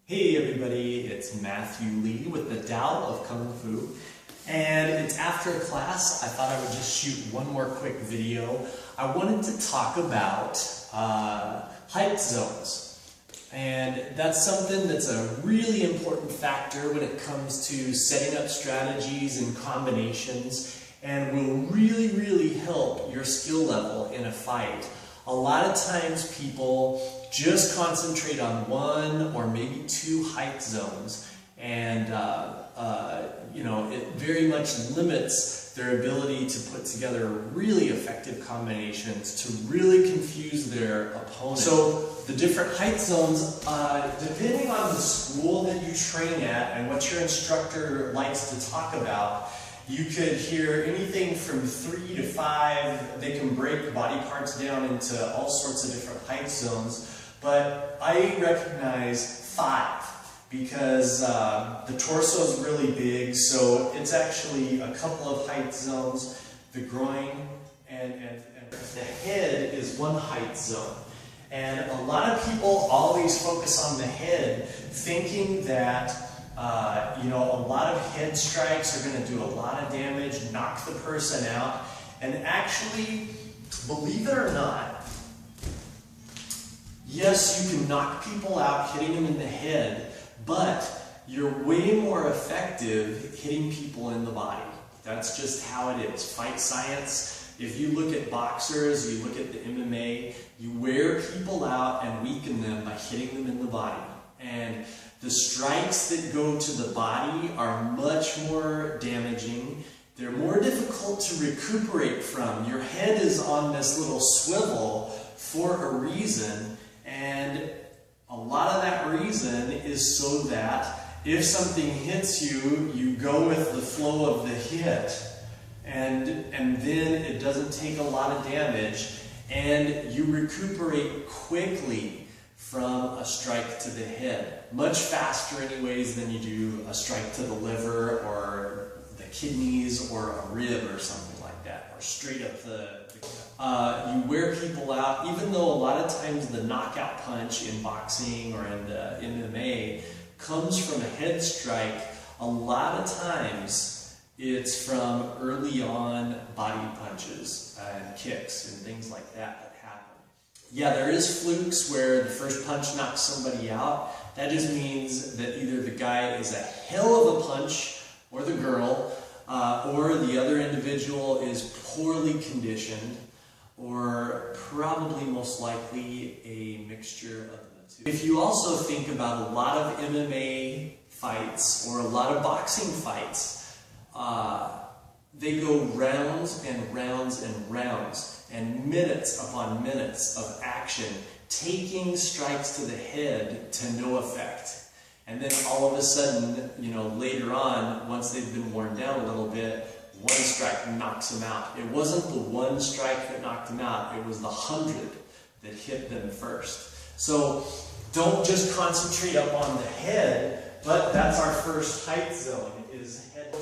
Hey everybody, it's Matthew Lee with the Tao of Kung Fu, and it's after class. I thought I would just shoot one more quick video. I wanted to talk about height zones, and that's something that's a really important factor when it comes to setting up strategies and combinations, and will really help your skill level in a fight. A lot of times people just concentrate on one or maybe two height zones, and it very much limits their ability to put together really effective combinations to really confuse their opponent. So the different height zones, depending on the school that you train at and what your instructor likes to talk about, you could hear anything from 3 to 5. They can break body parts down into all sorts of different height zones, but I recognize 5 because the torso is really big, so it's actually a couple of height zones. The groin and the head is one height zone. And a lot of people always focus on the head, thinking that a lot of head strikes are going to do a lot of damage, knock the person out, and actually, believe it or not, yes, you can knock people out hitting them in the head, but you're way more effective hitting people in the body. That's just how it is. Fight science. If you look at boxers, you look at the MMA, you wear people out and weaken them by hitting them in the body. And the strikes that go to the body are much more damaging. They're more difficult to recuperate from. Your head is on this little swivel for a reason, and a lot of that reason is so that if something hits you, you go with the flow of the hit, and then it doesn't take a lot of damage, and you recuperate quickly from a strike to the head. Much faster anyways than you do a strike to the liver or the kidneys or a rib or something like that, or straight up you wear people out, even though a lot of times the knockout punch in boxing or in the MMA comes from a head strike. A lot of times it's from early on body punches and kicks and things like that happen. Yeah, there is flukes where the first punch knocks somebody out. That just means that either the guy is a hell of a punch, or the girl, or the other individual is poorly conditioned, or probably most likely a mixture of the two. If you also think about a lot of MMA fights or a lot of boxing fights, they go rounds and rounds and rounds, and minutes upon minutes of action, taking strikes to the head to no effect. And then all of a sudden, later on, once they've been worn down a little bit, one strike knocks them out. It wasn't the one strike that knocked them out, it was the 100 that hit them first. So don't just concentrate up on the head, but that's our first height zone, is head.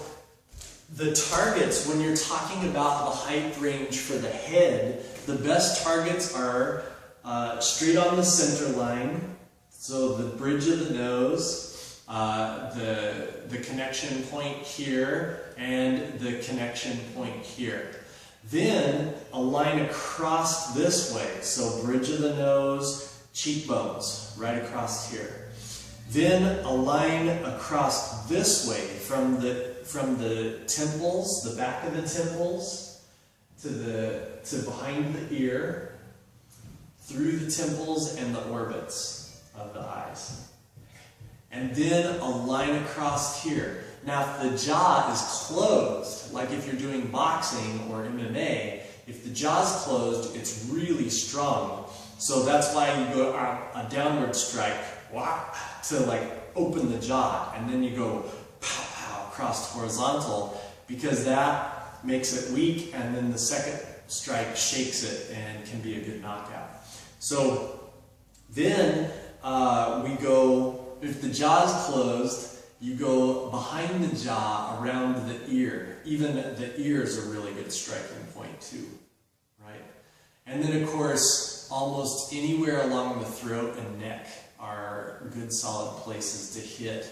The targets, when you're talking about the height range for the head, the best targets are straight on the center line, so the bridge of the nose, the connection point here, and the connection point here. Then a line across this way, so bridge of the nose, cheekbones, right across here. Then a line across this way from the temples, the back of the temples, to behind the ear, through the temples and the orbits of the eyes. And then a line across here. Now if the jaw is closed, like if you're doing boxing or MMA, if the jaw's closed, it's really strong. So that's why you go a downward strike to open the jaw, and then you go pow pow across horizontal, because that makes it weak, and then the second strike shakes it and can be a good knockout. So then we go, if the jaw's closed, you go behind the jaw around the ear. Even the ear is a really good striking point too, right? And then of course, almost anywhere along the throat and neck are good solid places to hit.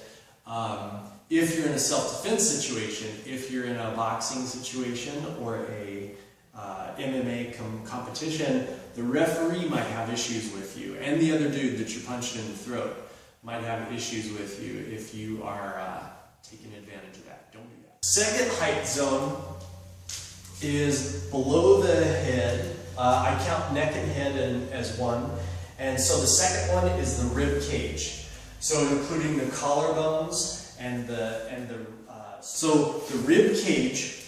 If you're in a self-defense situation, if you're in a boxing situation or a MMA competition, the referee might have issues with you, and the other dude that you're punching in the throat might have issues with you if you are taking advantage of that. Don't do that. Second height zone is below the head. I count neck and head as one, and so the second one is the rib cage. So including the collarbones and so the rib cage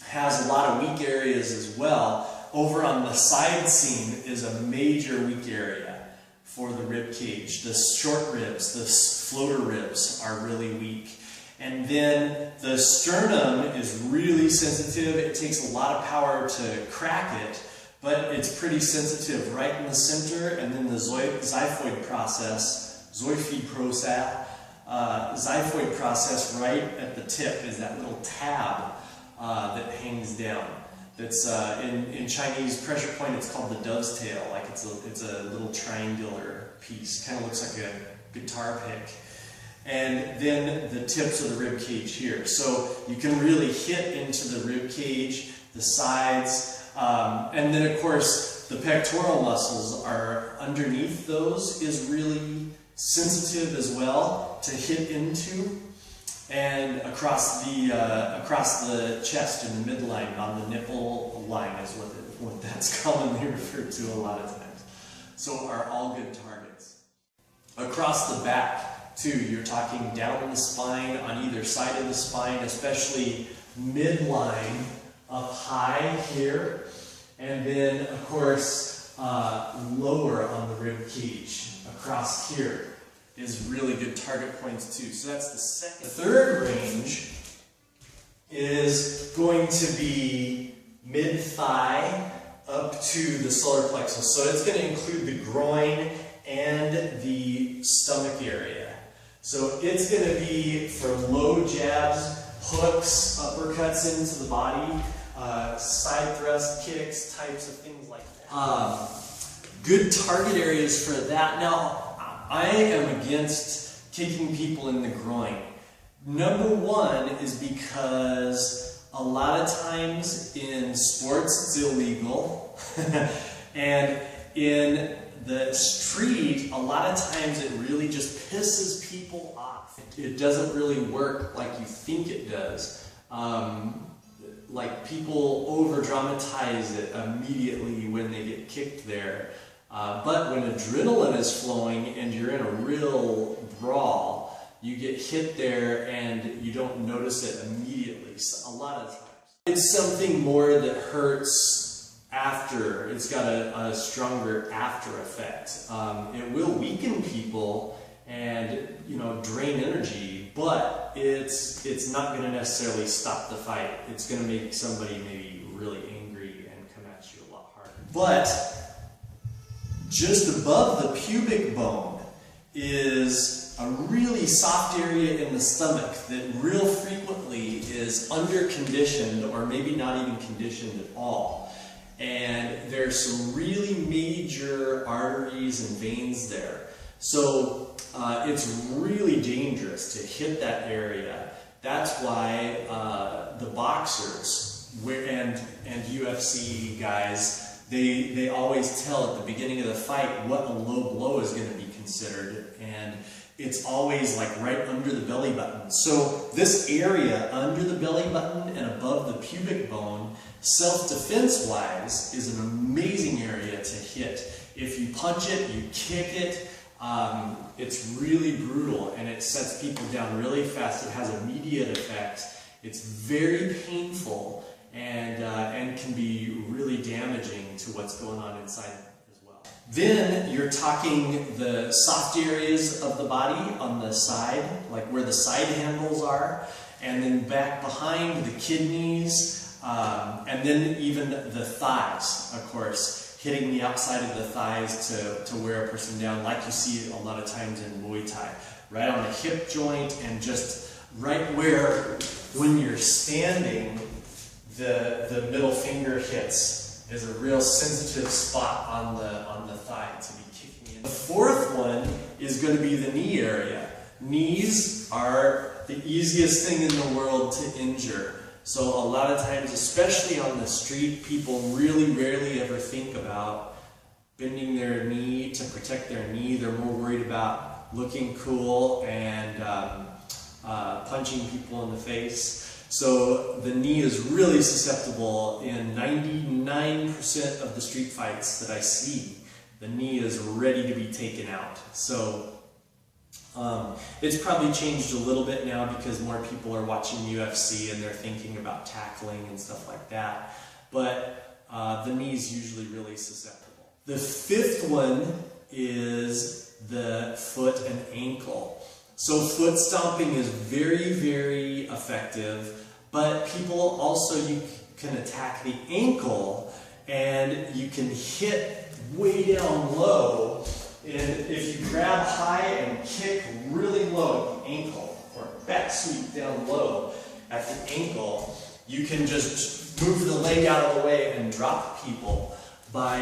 has a lot of weak areas as well. Over on the side seam is a major weak area for the rib cage. The short ribs, the floater ribs are really weak. And then the sternum is really sensitive. It takes a lot of power to crack it, but it's pretty sensitive right in the center. And then the xiphoid process right at the tip is that little tab that hangs down. That's in Chinese pressure point. It's called the dove's tail. Like it's a little triangular piece. Kind of looks like a guitar pick. And then the tips of the rib cage here. So you can really hit into the rib cage, the sides, and then of course the pectoral muscles are underneath those is really sensitive as well to hit into, and across the chest and the midline on the nipple line is what that's commonly referred to a lot of times. So are all good targets. Across the back too, you're talking down the spine on either side of the spine, especially midline up high here, and then of course lower on the rib cage across here is really good target points too. So that's the second. The third range is going to be mid-thigh up to the solar plexus. So it's going to include the groin and the stomach area. So it's going to be for low jabs, hooks, uppercuts into the body, side thrust kicks, types of things like that. Good target areas for that. Now, I am against kicking people in the groin. Number one is because a lot of times in sports it's illegal, and in the street a lot of times it really just pisses people off. It doesn't really work like you think it does. Like people over dramatize it immediately when they get kicked there. But when adrenaline is flowing and you're in a real brawl, you get hit there and you don't notice it immediately. So a lot of times. It's something more that hurts after. It's got a stronger after effect. It will weaken people and drain energy, but it's not going to necessarily stop the fight. It's going to make somebody maybe really angry and come at you a lot harder. But just above the pubic bone is a really soft area in the stomach that real frequently is under-conditioned or maybe not even conditioned at all. And there's some really major arteries and veins there. So it's really dangerous to hit that area. That's why the boxers and UFC guys, they always tell at the beginning of the fight what a low blow is going to be considered, and it's always like right under the belly button. So this area under the belly button and above the pubic bone, self-defense wise, is an amazing area to hit. If you punch it, you kick it, it's really brutal and it sets people down really fast. It has immediate effect. It's very painful and can be really damaging to what's going on inside as well. Then you're talking the soft areas of the body on the side, like where the side handles are, and then back behind the kidneys, and then even the thighs, of course, hitting the outside of the thighs to wear a person down, like you see a lot of times in Muay Thai, right on the hip joint, and just right where, when you're standing, the middle finger hits is a real sensitive spot on the thigh to be kicking The fourth one is going to be the knee area. Knees are the easiest thing in the world to injure. So a lot of times, especially on the street, people really rarely ever think about bending their knee to protect their knee. They're more worried about looking cool and punching people in the face. So the knee is really susceptible in 99% of the street fights that I see. The knee is ready to be taken out. So it's probably changed a little bit now because more people are watching UFC and they're thinking about tackling and stuff like that. But the knee is usually really susceptible. The fifth one is the foot and ankle. So foot stomping is very, very effective, but people also, you can attack the ankle and you can hit way down low. And if you grab high and kick really low at the ankle, or back sweep down low at the ankle, you can just move the leg out of the way and drop people by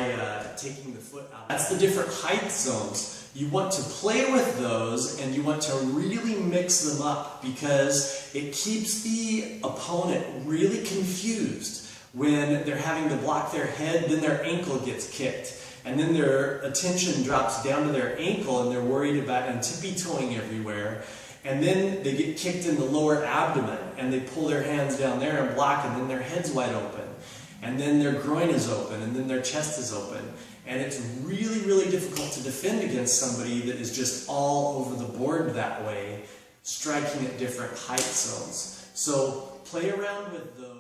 taking the foot out. That's the different height zones. You want to play with those and you want to really mix them up because it keeps the opponent really confused. When they're having to block their head, then their ankle gets kicked. And then their attention drops down to their ankle and they're worried about and tippy-toeing everywhere. And then they get kicked in the lower abdomen and they pull their hands down there and block, and then their head's wide open. And then their groin is open, and then their chest is open. And it's really, really difficult to defend against somebody that is just all over the board that way, striking at different height zones. So play around with those.